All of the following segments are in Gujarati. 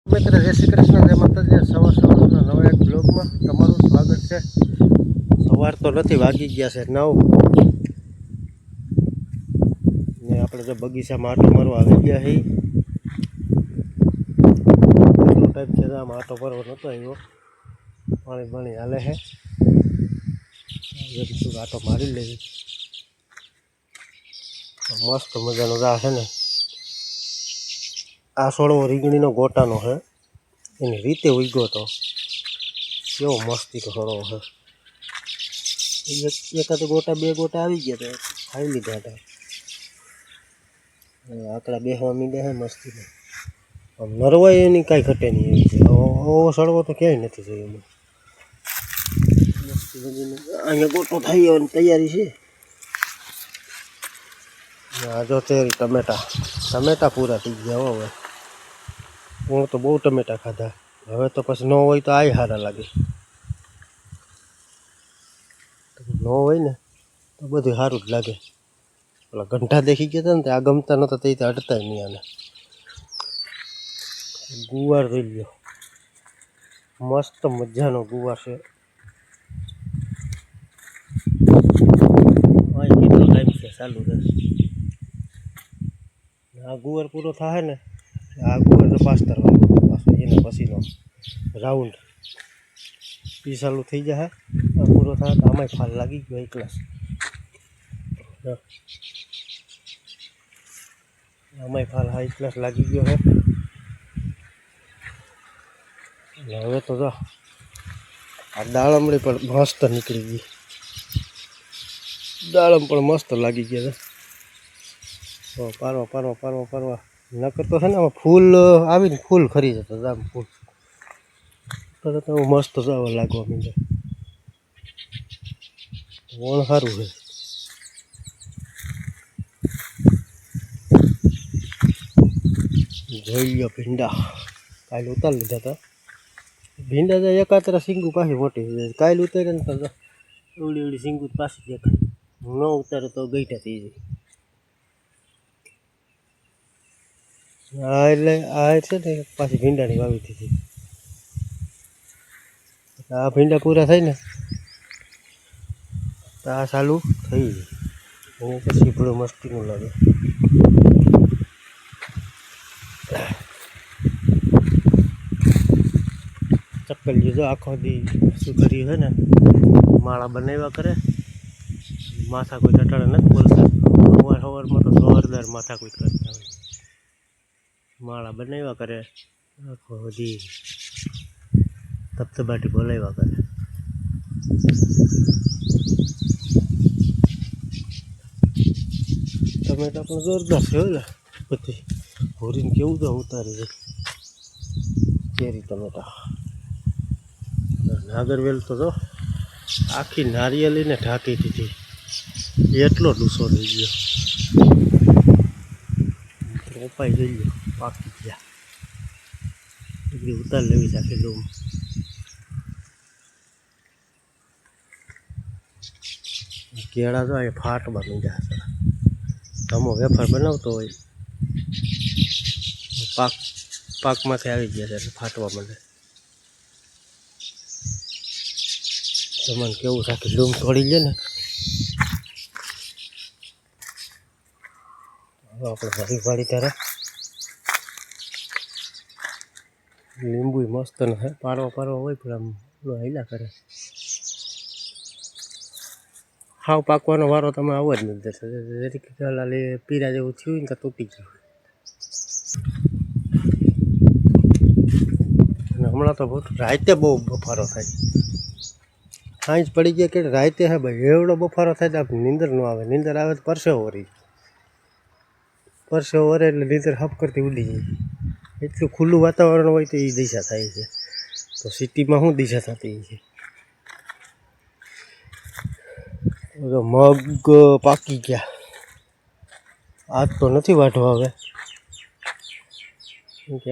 મિત્ર જય શ્રી કૃષ્ણ, જય માતાજી. સવારના નવા એક બ્લોગમાં તમારું સ્વાગત છે. સવાર તો નથી, વાગી ગયા છે 9 ને આપણે જો બગીચામાં આટો મારવા આવી ગયા છીએ. એટલો ટાઈમ છે આમાં આટો મારવા નહોતો આવ્યો, પાણી હાલે છે. આટો મારી લેવી. મસ્ત મજાનો રા છે ને, આ છોડવો રીંગણીનો ગોટાનો છે, એની રીતે ઉગ્યો તો કેવો મસ્તી તો છોડવો છે. એકાદ ગોટા બે ગોટા આવી ગયા તો ખાઈ લીધા હતા. આકડા બેસવા મીડ્યા છે મસ્તીને. આમ નરવાઈ એની કાંઈ ઘટે નહીં એવી છે. ઓવો સળવો તો ક્યાંય નથી જોયો એમાં. મસ્તી બધીને અહીંયા ગોટો થઈ ગયો તૈયારી છે. આ જો તેરી ટમેટા પૂરા થઈ ગયા હવે. હું તો બહુ ટમેટા ખાધા. હવે તો પછી ન હોય તો આય સારા લાગે. ન હોય ને તો બધું સારું જ લાગે. પેલા ગંઠા દેખી ગયા હતા ને આ ગમતા નહોતા તે હટતા નહીં. આને ગુવાર જોઈ લ્યો, મસ્ત મજાનો ગુવાર છે. કેટલો ટાઈમ છે ચાલુ રહેશે. આ ગુવાર પૂરો થાય ને, આ ગુવાર તો પાસ કરવાનો પાછું એના પછીનો રાઉન્ડ એ ચાલુ થઈ જાય. આ પૂરો થાય તો આમાંય ફાલ લાગી ગયો એકલા. આમાંય ફાલ હા એકલાસ લાગી ગયો છે. હવે તો જો આ દાળમડી પણ મસ્ત નીકળી ગઈ. દાળમ પણ મસ્ત લાગી ગયા છે. પારવા નકર તો છે ને ફૂલ આવીને ફૂલ ખરી જતો આમ ફૂલ તો મસ્ત જવા લાગવા માંડે. વણ સારું છે. જોઈ લો ભીંડા કાલે ઉતારી લીધા હતા. ભીંડા તો એકાત્ર સિંગુ પાછી મોટી થઈ જાય. કાલે ઉતારે ને તો એવડી સિંગુ પાછી દેખાય. ન ઉતારે તો ગઈટા થઈ જાય. હા એટલે આ છે ને પાછી ભીંડાની વાવી દીધી. આ ભીંડા પૂરા થાય ને તો આ ચાલુ થઈ જાય. એને પછી ભૂલો મસ્તીનું લાગે. ચક્કલીઓ જો આખો દી શું કર્યું છે ને, માળા બનાવ્યા કરે. માથા કોઈ ટટાડા નથી બોલતા. સવારમાં તો જોરદાર માથા કોઈ કરતા હોય. માળા બનાવ્યા કરે આખો દી, ધબધબાટી બોલાવ્યા કરે. ટમેટા પણ જોરદાર છે ને બધી. ભૂરીને કેવું તો ઉતારી છે કેરી ટમેટા. નાગરવેલ તો જો આખી નારિયેળીને ઢાંકી દીધી. એટલો ડૂસો થઈ ગયો. રોપાઈ જઈ ગયો, પાકી ગયા. એટલી ઉતાર લેવી છે આખી લૂમ. કેળા તો અહીં ફાટમાં મીંડા છે. ધમો વેફર બનાવતો હોય પાકમાંથી આવી ગયા છે એટલે ફાટવા માંડે. તમને કેવું છે આખી લૂમ તોડી લે ને. હવે આપણે વાડી ત્યારે લીંબુ મસ્ત ને હે. પારવા હોય પણ આમ હિલા કરે. હાવ પાકવાનો વારો તમે આવો જ નથી દેશો. જરીક પીરા જેવું થયું ને કે તૂટી ગયું. અને હમણાં તો રાતે બહુ બફારો થાય. સાંજ પડી ગયા કે રાતે હે ભાઈ એવડો બફારો થાય તો નીંદર ન આવે. નીંદર આવે તો પરસેવો વરે એટલે નીંદર હપ કરતી ઉડી જાય. એટલું ખુલ્લું વાતાવરણ હોય તો એ દિશા થાય છે. તો સિટીમાં શું દિશા થતી છે. મગ પાકી ગયા. આજ તો નથી વાઢવા હવે,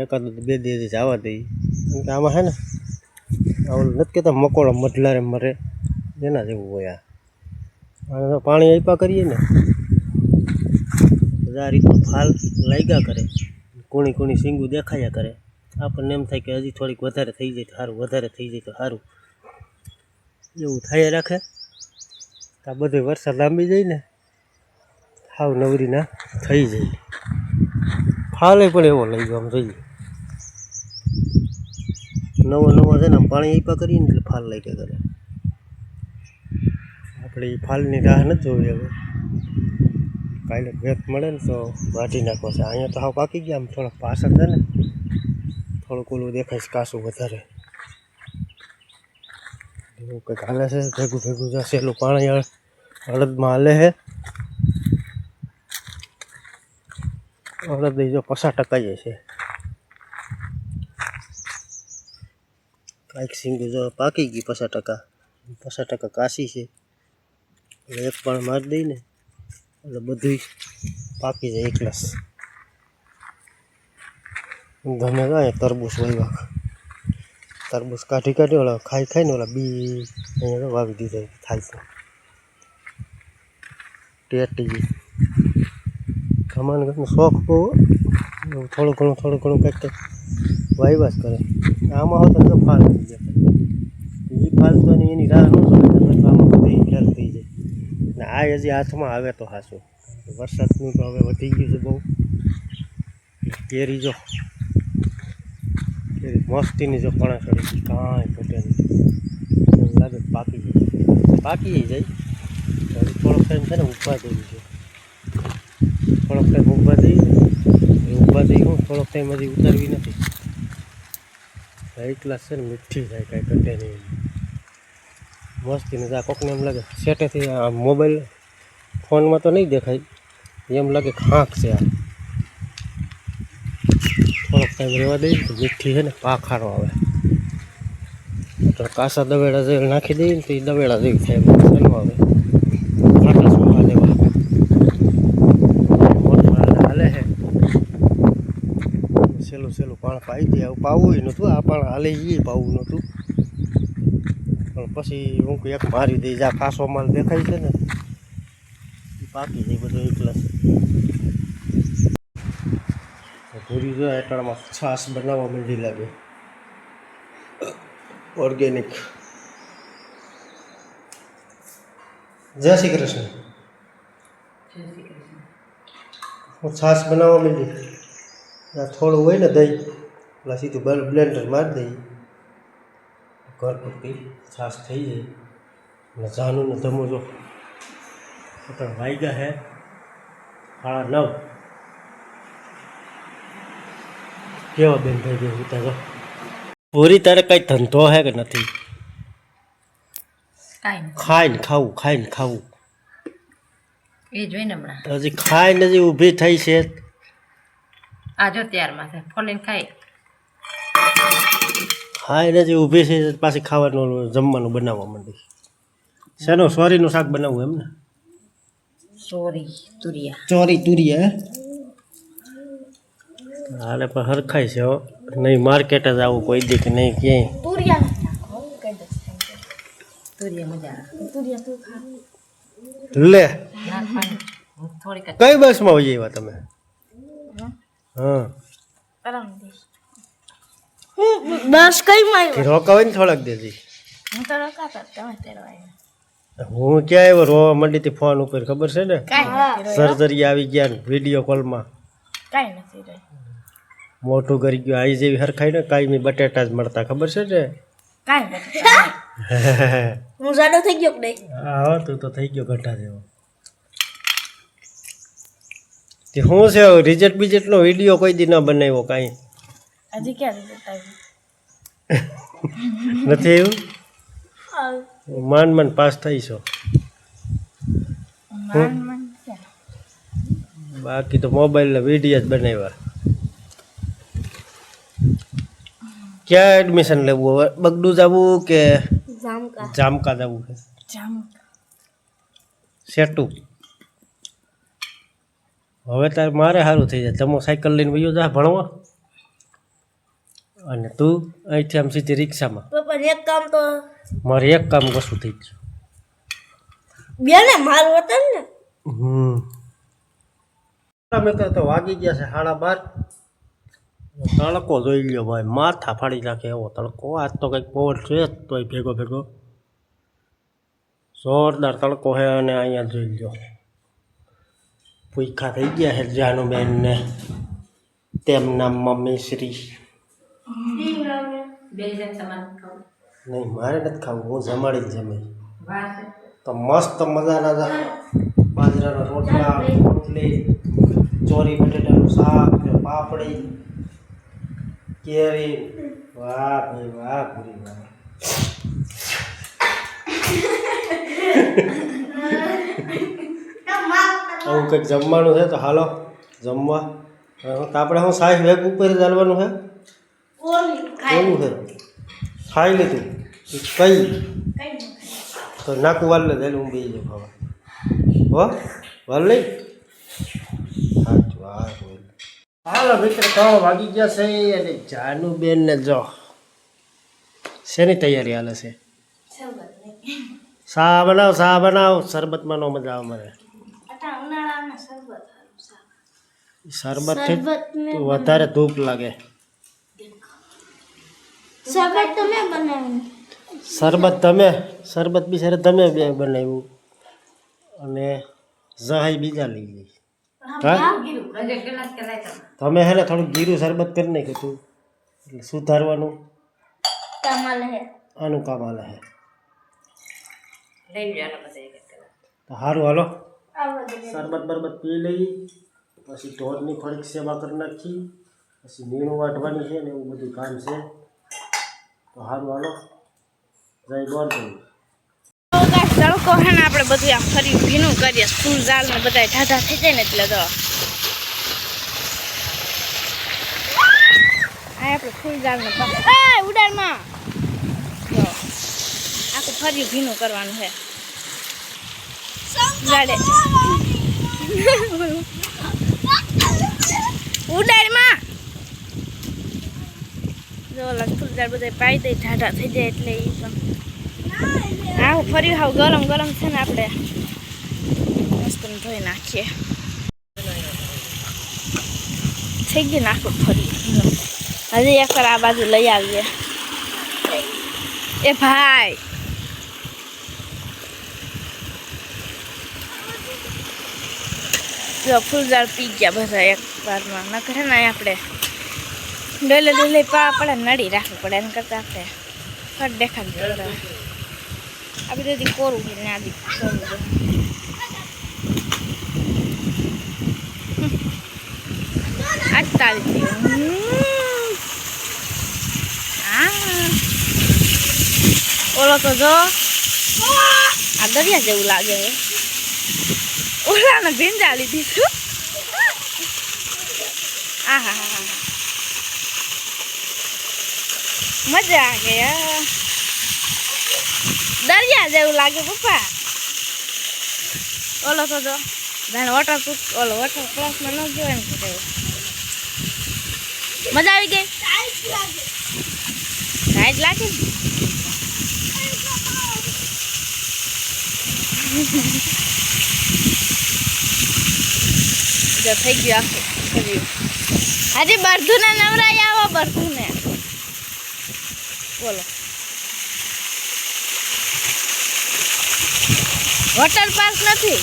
એકાદ બે દિવસ જવા દઈએ. કેમ કે આમાં છે ને ઓલું નથી કહેતા મકોડા મઢલારે મરે એના જેવું હોય. આ પાણી આપ્યા કરીએ ને આ રીતનું ફાલ લાગ્યા કરે. કૂણી સિંગું દેખાયા કરે. આપણને એમ થાય કે હજી થોડીક વધારે થઈ જાય તો સારું, વધારે થઈ જાય તો સારું, એવું થાય રાખે. આ બધો વરસાદ લાંબી જાય ને હાવ નવરીના થઈ જાય. ફાલે પણ એવો લઈ ગયો આમ જોઈએ, નવો છે ને આમ પાણી આપ્યા કરીએ ને એટલે ફાલ લાગ્યા કરે. આપણે એ ફાલની રાહ નથી જોવી હવે, કાલે ભેટ મળે ને તો વાટી નાખવો છે. અહીંયા તો હાવ પાકી ગયા, આમ થોડાક પાછળ છે ને થોડુંક ઓલું દેખાય છે કાસું વધારે, એવું કંઈક હાલે છે. ભેગું ભેગું જશે એટલું પાણી હળદમાં હાલે છે. હળદ જો 50% છે, કાંઈક સિંગું જો પાકી ગઈ 50% કાશી છે. એટલે એક પણ મારી દઈ ને એટલે બધું પાકી જાય એકલાસ. ગમે કાંઈ તરબૂચ વાવ્યા, તરબૂચ કાઢી ઓલા ખાઈ ને ઓલા બી અહીંયા વાવી દીધા થાય છે. ટેટી કમાન કંઈક શોખ બહુ, થોડું ઘણું કંઈક વાવ્યા જ કરે. આમાં હોત તો ફાલ થઈ જાય, એ ફાલ તો એની રાહ ન જોવે, આમાં બધી ફેલ થઈ જાય. ને આ હજી હાથમાં આવે તો હાચું, વરસાદનું તો હવે વધી ગયું છે બહુ. કેરી જો કેરી મસ્તીની જો પણા ચડી, કાંઈ ઘટે નહીં, એમ લાગે પાકી જાય. હજી થોડોક ટાઈમ છે ને ઊભા થઈ છે, થોડોક ટાઈમ ઊભા થઈ હું થોડોક ટાઈમ હજી ઉતારવી નથી. એક ગ્લાસ છે ને મીઠી થાય, કાંઈ ઘટે નહીં, મસ્તીને આ કોકને એમ લાગે સેટેથી આ મોબાઈલ ફોનમાં તો નહીં દેખાય, એમ લાગે ખાંક છે. આ થોડોક ટાઈમ રહેવા દઈએ તો મીઠી છે ને પાખારો આવે. તો કાસા દવેડા જેલ નાખી દઈએ ને તો એ દવેડા જેવી થાય, ચાલુ આવે ખાટા સુવા દેવા. મોટર હાલે છે, સહેલું પાણી પાઈ દે. આવું પાવું નહોતું, આ પણ હાલે એ પાવું નહોતું, પણ પછી હું એક મારી દઈ. આ કાસો માલ દેખાય છે ને એ પાકી જાય બધું એકલા. પૂરી જો એટાળમાં છાશ બનાવવા માંડી લાગે, ઓર્ગેનિક. જય શ્રી કૃષ્ણ. હું છાશ બનાવવા માંડી, થોડું હોય ને દહીં એટલે સીધું બ્લેન્ડર મારી દઈએ, ઘર પૂરતી છાશ થઈ જાય. અને જાનુને ધમો જો વાગ્યા હે 9:30. કેવા બેન થઈ ગયો ઉતા જો. પૂરી તારે કઈ ધંધો હે કે નથી? ખાઈને ખાવું એ જોઈને હમણાં હજી ખાઈને હજી ઊભી થઈ છે. આ જો ત્યારમાં છે ફોલીને ખાઈને હજી ઊભી છે, પાછી ખાવાનું જમવાનું બનાવવા માંડી. શેનો સોરીનું શાક બનાવવું એમ ને? ચોરી તુરિયા હાલે પણ હરખાય છે હો. નહીં માર્કેટ જ આવું કોઈ દી કે નહીં ક્યાંય. લે કઈ બસમાં હોઈ આવ્યા તમે? હા બસ કઈ માં રોકાવાય ને થોડાક દેજી. હું તો રોકાતા તમે તેરવાય હું ક્યાં આવ્યો રોવા માંડી હતી ફોન ઉપર, ખબર છે ને? સર્જરી આવી ગયા ને વિડીયો કોલમાં. કઈ નથી રહી, મોટું કરી ગયું. આઈ જેવી હરખાઈ ને કાંઈ બટેટા જ મળતા, ખબર છે ને? કઈ નથી. હું જાડો થઈ ગયો કે નહીં? હા તું તો થઈ ગયો ઘટા જેવો. તે શું છે રિઝલ્ટ બીજેટનો વિડીયો કોઈ દી ના બનાવ્યો કાંઈ? હજી ક્યાં રિઝલ્ટ આવ્યું નથી એવું? માંડ પાસ થઈ છો. બાકી તો મોબાઈલના વિડીયો જ બનાવ્યા. ક્યાં એડમિશન લેવું હવે? બગડું જવું કે જામકા જવું છે? સેટું હવે તારે મારે સારું થઈ જાય. તમે સાયકલ લઈને વયો જા ભણવા, અને તું અહીંથી આમ સીધી રિક્ષામાં. એક કામ તો મારે એક કામ કશું થઈ ગયું બેને મારું હતું ને. અમે તો વાગી ગયા છે 12:30. તડકો જોઈ લ્યો ભાઈ, માથા ફાડી નાખે એવો તડકો. આજ તો કંઈક પવન છે જ તોય ભેગો ભેગો જોરદાર તડકો છે. અને અહીંયા જોઈ લ્યો ભૂખા થઈ ગયા છે જાનુબેન ને તેમના મમ્મી શ્રી. બે જણ સમાન ખાવું નહીં, મારે નથી ખાવું, હું જમાડી જ જમી. વાર છે તો મસ્ત મજાના બાજરાના રોટલા, રોટલી, ચોરી બટેટાનું શાક ને પાપડી, કેરી. વાહ ભાઈ વાહ, પૂરી વાહ. આવું કંઈક જમવાનું છે તો હાલો જમવા. તો આપણે શું સાહેબ વેગ ઉપર જ હાલવાનું છે? કેવું છે? ખાઈ લીધું કઈ તો નાકું વાલ લે હું બે જાઉં ખાવા. હો વાલ લઈ હાલો મિત્ર, 3 વાગી ગયા છે અને જાનુબેન ને જો શેની તૈયારી હાલે છે? શા બનાવ, શા બનાવ. શરબતમાં નો મજા આવે મને. શરબત વધારે ધૂપ લાગે. શરબત બિચારે તમે બે બનાવ્યું અને જહાઈ બીજા લઈ ગઈ. હા તમે હે ને થોડુંક જીરું શરબત કરી નાખ્યું તું એટલે સુધારવાનું. આનું કામ હાલે છે. તો સારું હાલો શરબત બરબત પી લઈ, પછી ઢોરની થોડીક સેવા કરી નાખી, પછી મીણું વાટવાની છે ને એવું બધું કામ છે. તો સારું હાલો, જય દ્વારકા. તડકો હે ને આપણે બધું આમ ફરી ભીનું કરીએ. ફૂલ ઝાડ ને બધા ઢાઢા થઈ જાય ને એટલે તો આ આપણે ફૂલ ઝાડ ને ઉડાડમાં આખું ફરી ભીનું કરવાનું છે. ઉડાડમાં જો ફૂલ ઝાડ બધા પાઈ દઈ ઢાઢા થઈ જાય એટલે એ પણ આવું ફરી હાવ ગરમ ગરમ છે ને આપણે મસ્ત ધોઈ નાખીએ. થઈ ગયું નાખું ફરી. હજી એકવાર આ બાજુ લઈ આવીએ. એ ભાઈ જો ફૂલઝાડ પી ગયા બધા એક વારમાં. ન કરે ને આપણે ડોલે પા પડે, નડી રાખવું પડે. એમ કરતા આપણે ફટ દેખાડી આ બધું કોરું છે ને આદિ આજતાળી ઓલો તો જો આ દરિયા જેવું લાગે. ઓલાને ભીંજાળી દીધું. આહા હા મજા આવે યાર. દરિયા જેવું લાગે પપ્પા. ઓલો તો જો વોટરપ્રૂફ ઓલો વોટર પ્લસમાં ન ગયો એમ કે મજા આવી ગઈ. ટાઈટ લાગે જો થઈ ગયું આખું. હજી બરધું ને નવરાઈ આવો. બરધું ને બોલો વોટર પાર્ક નથી.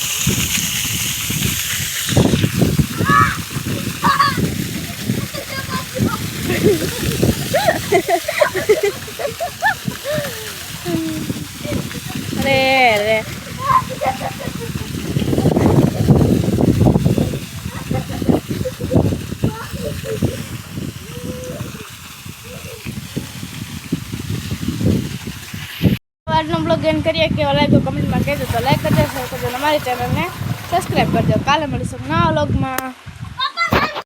રે આજનો બ્લોગ એન્ડ કરીએ. કેવો લાગ્યો કમેન્ટમાં કહેજો. તો લાઈક કરજો, શેર કરજો, અમારી ચેનલને સબસ્ક્રાઈબ કરજો. કાલે મળીશું નવા બ્લોગમાં.